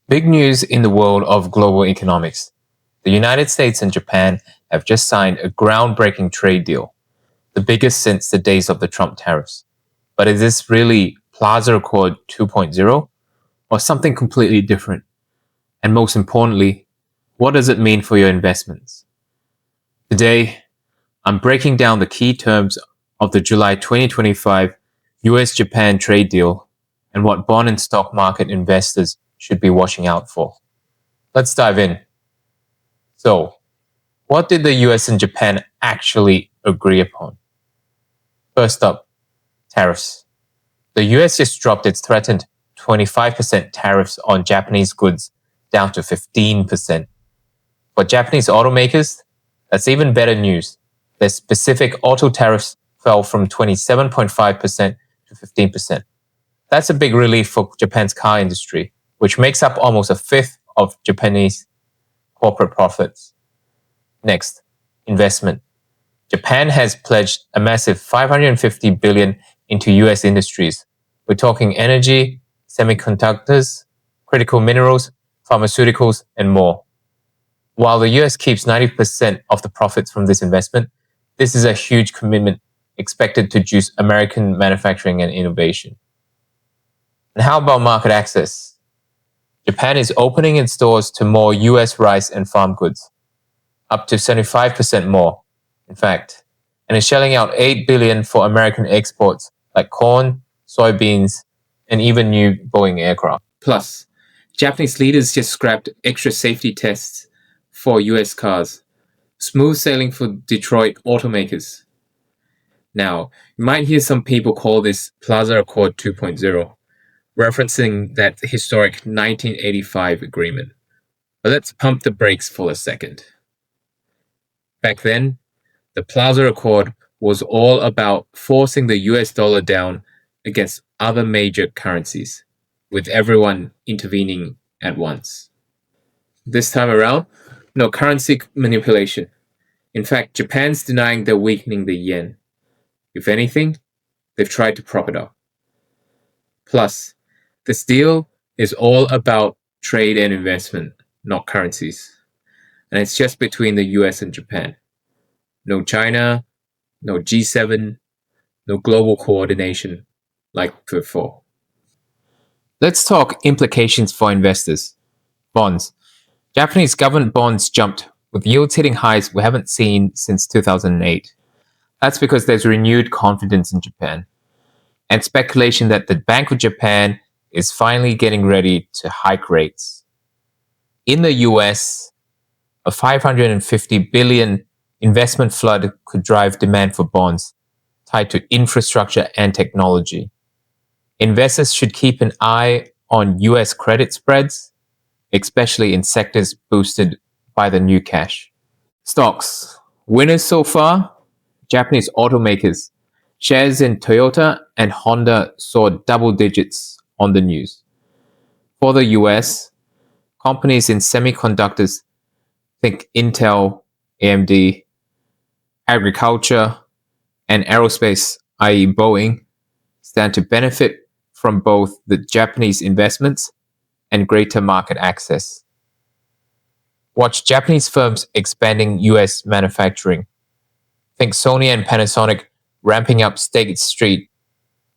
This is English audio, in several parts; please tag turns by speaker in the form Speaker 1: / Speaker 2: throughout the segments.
Speaker 1: Big news in the world of global economics. The United States and Japan have just signed a groundbreaking trade deal, the biggest since the days of the Trump tariffs. But is this really Plaza Accord 2.0 or something completely different? And most importantly, what does it mean for your investments? Today, I'm breaking down the key terms of the July 2025 US-Japan trade deal and what bond and stock market investors should be watching out for. Let's dive in. So, what did the US and Japan actually agree upon? First up, tariffs. The US just dropped its threatened 25% tariffs on Japanese goods down to 15%. For Japanese automakers, that's even better news. Their specific auto tariffs fell from 27.5% to 15%. That's a big relief for Japan's car industry, which makes up almost a fifth of Japanese corporate profits. Next, investment. Japan has pledged a massive $550 billion into US industries. We're talking energy, semiconductors, critical minerals, pharmaceuticals, and more. While the US keeps 90% of the profits from this investment, this is a huge commitment expected to juice American manufacturing and innovation. And how about market access? Japan is opening its doors to more US rice and farm goods, up to 75% more, in fact, and is shelling out $8 billion for American exports like corn, soybeans, and even new Boeing aircraft. Plus, Japanese leaders just scrapped extra safety tests for US cars. Smooth sailing for Detroit automakers. Now, you might hear some people call this Plaza Accord 2.0, referencing that historic 1985 agreement. But let's pump the brakes for a second. Back then, the Plaza Accord was all about forcing the US dollar down against other major currencies, with everyone intervening at once. This time around, no currency manipulation. In fact, Japan's denying they're weakening the yen. If anything, they've tried to prop it up. Plus, this deal is all about trade and investment, not currencies. And it's just between the US and Japan. No China, no G7, no global coordination like before. Let's talk implications for investors. Bonds. Japanese government bonds jumped, with yields hitting highs we haven't seen since 2008. That's because there's renewed confidence in Japan, and speculation that the Bank of Japan is finally getting ready to hike rates. In the US, a $550 billion investment flood could drive demand for bonds tied to infrastructure and technology. Investors should keep an eye on US credit spreads, especially in sectors boosted by the new cash. Stocks. Winners so far? Japanese automakers. Shares in Toyota and Honda saw double digits on the news. For the US, companies in semiconductors, think Intel, AMD, agriculture, and aerospace, i.e. Boeing, stand to benefit from both the Japanese investments and greater market access. Watch Japanese firms expanding US manufacturing. Think Sony and Panasonic ramping up State Street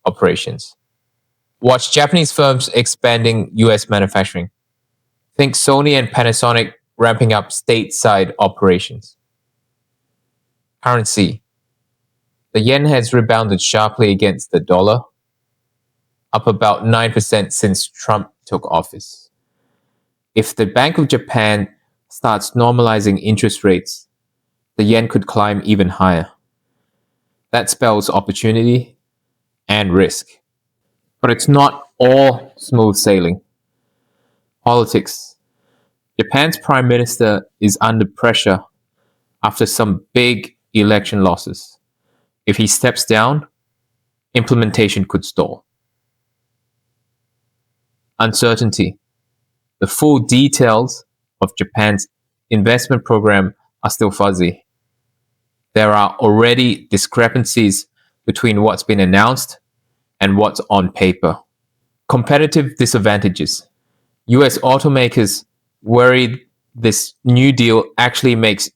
Speaker 1: operations. Watch Japanese firms expanding US manufacturing. Think Sony and Panasonic ramping up stateside operations. Currency. The yen has rebounded sharply against the dollar, up about 9% since Trump took office. If the Bank of Japan starts normalizing interest rates, the yen could climb even higher. That spells opportunity and risk. But it's not all smooth sailing. Politics. Japan's prime minister is under pressure after some big election losses. If he steps down, implementation could stall. Uncertainty. The full details of Japan's investment program are still fuzzy. There are already discrepancies between what's been announced and what's on paper. Competitive disadvantages. US automakers worried this new deal actually makes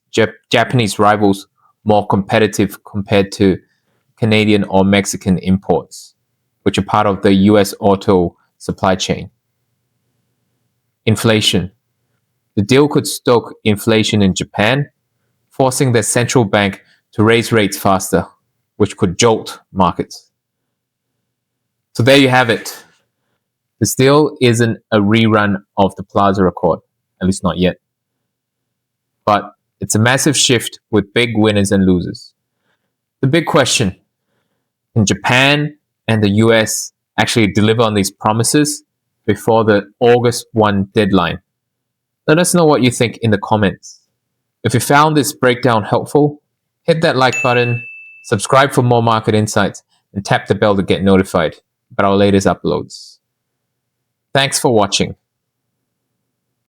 Speaker 1: Japanese rivals more competitive compared to Canadian or Mexican imports, which are part of the US auto supply chain. Inflation. The deal could stoke inflation in Japan, forcing the central bank to raise rates faster, which could jolt markets. So there you have it. This deal isn't a rerun of the Plaza Accord, at least not yet. But it's a massive shift with big winners and losers. The big question, can Japan and the US actually deliver on these promises before the August 1 deadline? Let us know what you think in the comments. If you found this breakdown helpful, hit that like button, subscribe for more market insights, and tap the bell to get notified about our latest uploads. Thanks for watching.